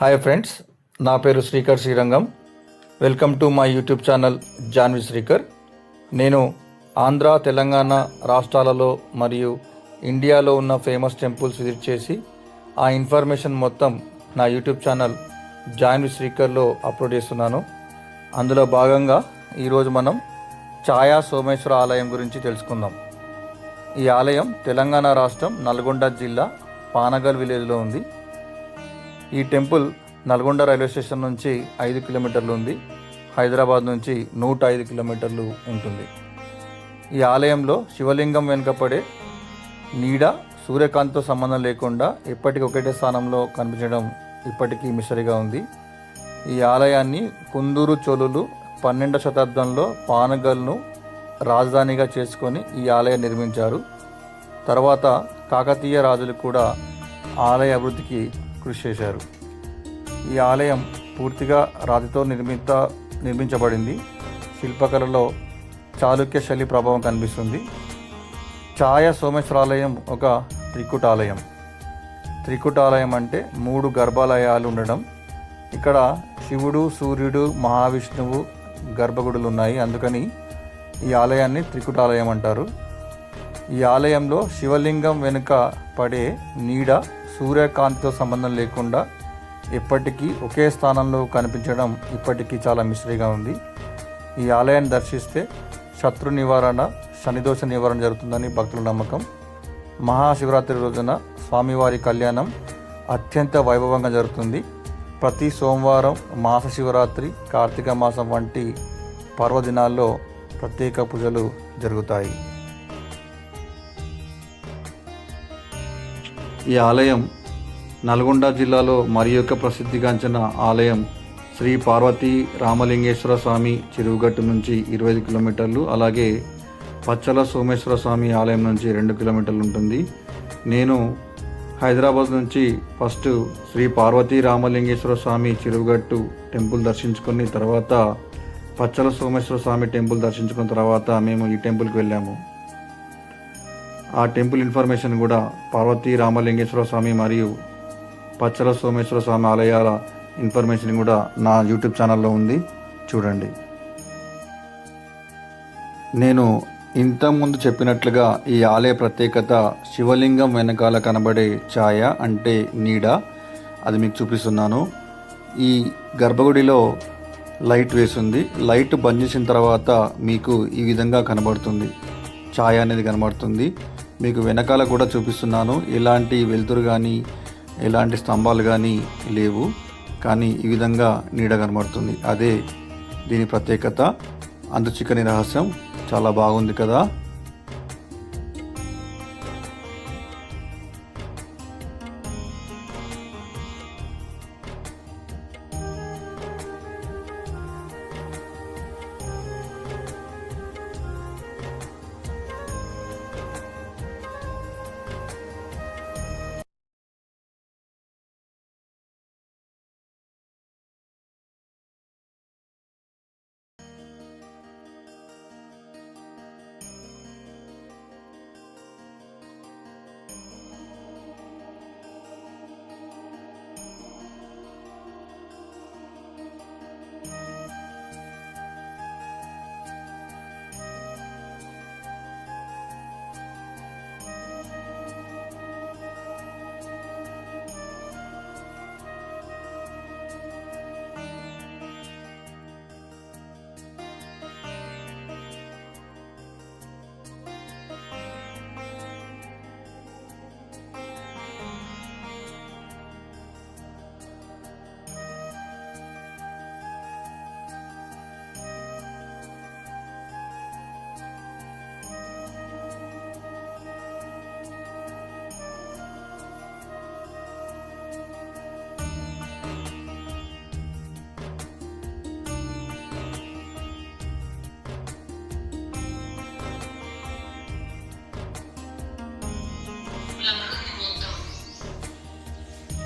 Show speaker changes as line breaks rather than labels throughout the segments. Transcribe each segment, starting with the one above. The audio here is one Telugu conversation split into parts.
హాయ్ ఫ్రెండ్స్, నా పేరు Srikar Srirangam. Welcome to my YouTube channel Janvi Srikar. నేను ఆంధ్ర, తెలంగాణ రాష్ట్రాలలో మరియు ఇండియాలో ఉన్న ఫేమస్ టెంపుల్స్ విజిట్ చేసి ఆ ఇన్ఫర్మేషన్ మొత్తం నా యూట్యూబ్ ఛానల్ జాన్వి శ్రీకర్లో అప్లోడ్ చేస్తున్నాను. అందులో భాగంగా ఈరోజు మనం ఛాయా సోమేశ్వర ఆలయం గురించి తెలుసుకుందాం. ఈ ఆలయం తెలంగాణ రాష్ట్రం నల్గొండ జిల్లా పానగల్ విలేజ్లో ఉంది. ఈ టెంపుల్ నల్గొండ రైల్వే స్టేషన్ నుంచి 5 కిలోమీటర్లు ఉంది. హైదరాబాద్ నుంచి 105 కిలోమీటర్లు ఉంటుంది. ఈ ఆలయంలో శివలింగం వెనుకపడే నీడ సూర్యకాంతితో సంబంధం లేకుండా ఎప్పటికీ ఒకటే స్థానంలో కనిపించడం ఇప్పటికీ మిస్టరీగా ఉంది. ఈ ఆలయాన్ని కుందూరు చోళులు 12వ శతాబ్దంలో పానగల్ను రాజధానిగా చేసుకొని ఈ ఆలయం నిర్మించారు. తర్వాత కాకతీయ రాజులు కూడా ఆలయ అభివృద్ధికి కృషి చేశారు. ఈ ఆలయం పూర్తిగా రాతితో నిర్మించబడింది. శిల్పకళలో చాళుక్య శైలి ప్రభావం కనిపిస్తుంది. ఛాయా సోమేశ్వరాలయం ఒక త్రికుటాలయం. త్రికుటాలయం అంటే 3 గర్భాలయాలు ఉండడం. ఇక్కడ శివుడు, సూర్యుడు, మహావిష్ణువు గర్భగుడులు ఉన్నాయి. అందుకని ఈ ఆలయాన్ని త్రికుటాలయం అంటారు. ఈ ఆలయంలో శివలింగం వెనుక పడే నీడ సూర్యకాంతితో సంబంధం లేకుండా ఎప్పటికీ ఒకే స్థానంలో కనిపించడం ఇప్పటికీ చాలా మిస్టరీగా ఉంది. ఈ ఆలయాన్ని దర్శిస్తే శత్రు నివారణ, శనిదోష నివారణ జరుగుతుందని భక్తుల నమ్మకం. మహాశివరాత్రి రోజున స్వామివారి కళ్యాణం అత్యంత వైభవంగా జరుగుతుంది. ప్రతి సోమవారం, మాస శివరాత్రి, కార్తీక మాసం వంటి పర్వదినాల్లో ప్రత్యేక పూజలు జరుగుతాయి. ఈ ఆలయం నల్గొండ జిల్లాలో మరి యొక్క ప్రసిద్ధిగాంచిన ఆలయం శ్రీ పార్వతీ రామలింగేశ్వర స్వామి చెరువుగట్టు నుంచి 25 కిలోమీటర్లు, అలాగే పచ్చల సోమేశ్వర స్వామి ఆలయం నుంచి 2 కిలోమీటర్లు ఉంటుంది. నేను హైదరాబాద్ నుంచి ఫస్ట్ శ్రీ పార్వతీ రామలింగేశ్వర స్వామి చెరువుగట్టు టెంపుల్ దర్శించుకొని తర్వాత పచ్చల సోమేశ్వర స్వామి టెంపుల్ దర్శించుకున్న తర్వాత మేము ఈ టెంపుల్కి వెళ్ళాము. ఆ టెంపుల్ ఇన్ఫర్మేషన్ కూడా పార్వతీ రామలింగేశ్వర స్వామి మరియు పచ్చల సోమేశ్వర స్వామి ఆలయాల ఇన్ఫర్మేషన్ కూడా నా యూట్యూబ్ ఛానల్లో ఉంది, చూడండి. నేను ఇంతకుముందు చెప్పినట్లుగా ఈ ఆలయ ప్రత్యేకత శివలింగం వెనకాల కనబడే ఛాయ అంటే నీడ. అది మీకు చూపిస్తున్నాను. ఈ గర్భగుడిలో లైట్ వేసింది. లైట్ బంద్ చేసిన తర్వాత మీకు ఈ విధంగా కనబడుతుంది, ఛాయ అనేది కనబడుతుంది. మీకు వెనకాల కూడా చూపిస్తున్నాను. ఎలాంటి వెలుతురు కానీ ఎలాంటి స్తంభాలు కానీ లేవు, కానీ ఈ విధంగా నీడ కనబడుతుంది. అదే దీని ప్రత్యేకత. చిక్కని రహస్యం. చాలా బాగుంది కదా.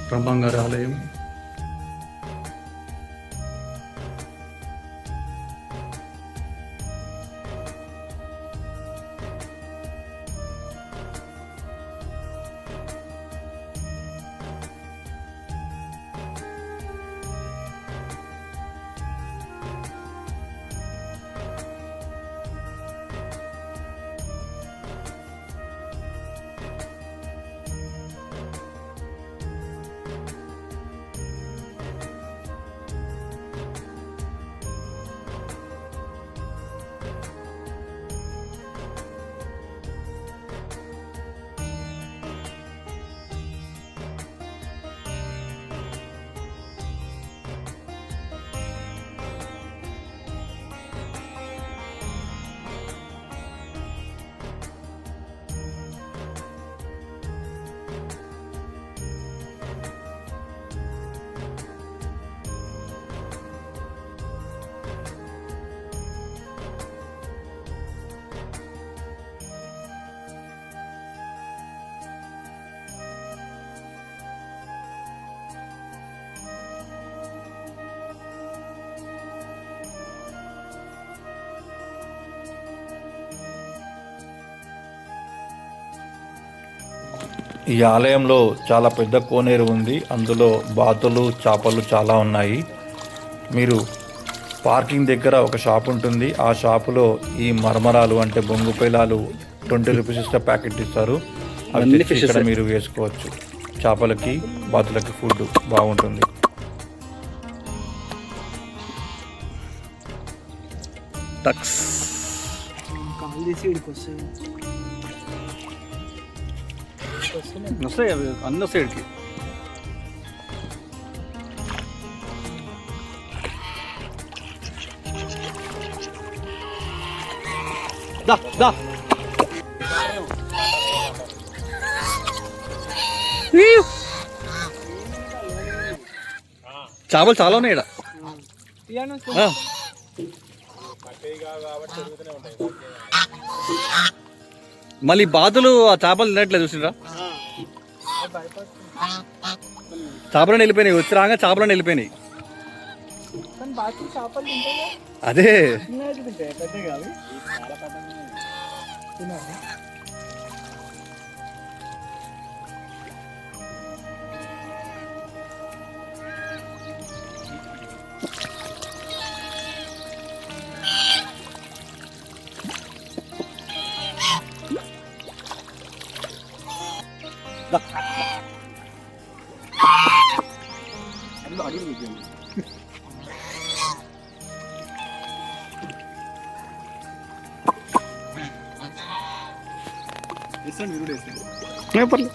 బ్రహ్మంగారి ఆలయం. ఈ ఆలయంలో చాలా పెద్ద కోనేరు ఉంది. అందులో బాతులు చేపలు చాలా ఉన్నాయి. మీరు పార్కింగ్ దగ్గర ఒక షాప్ ఉంటుంది. ఆ షాపులో ఈ మరమరాలు అంటే బొంగు పేలాలు 20 రూపీస్ ఇస్తే ప్యాకెట్ ఇస్తారు. అవి తెచ్చి ఇక్కడ మీరు వేసుకోవచ్చు. చేపలకి బాతులకి ఫుడ్ బాగుంటుంది.
టక్స్ వస్తాయి అవి అన్నీ వస్తాయి ఇక్కడికి. దా దా చేపలు చాలా ఉన్నాయి ఇక్కడ. మళ్ళీ బాతులు ఆ చేపలు తినట్లేదు చూసిరా. చేపలను వెళ్ళిపోయినాయి, వచ్చి రాగా చేపలను వెళ్ళిపోయినాయి. అదే పర్లేదు.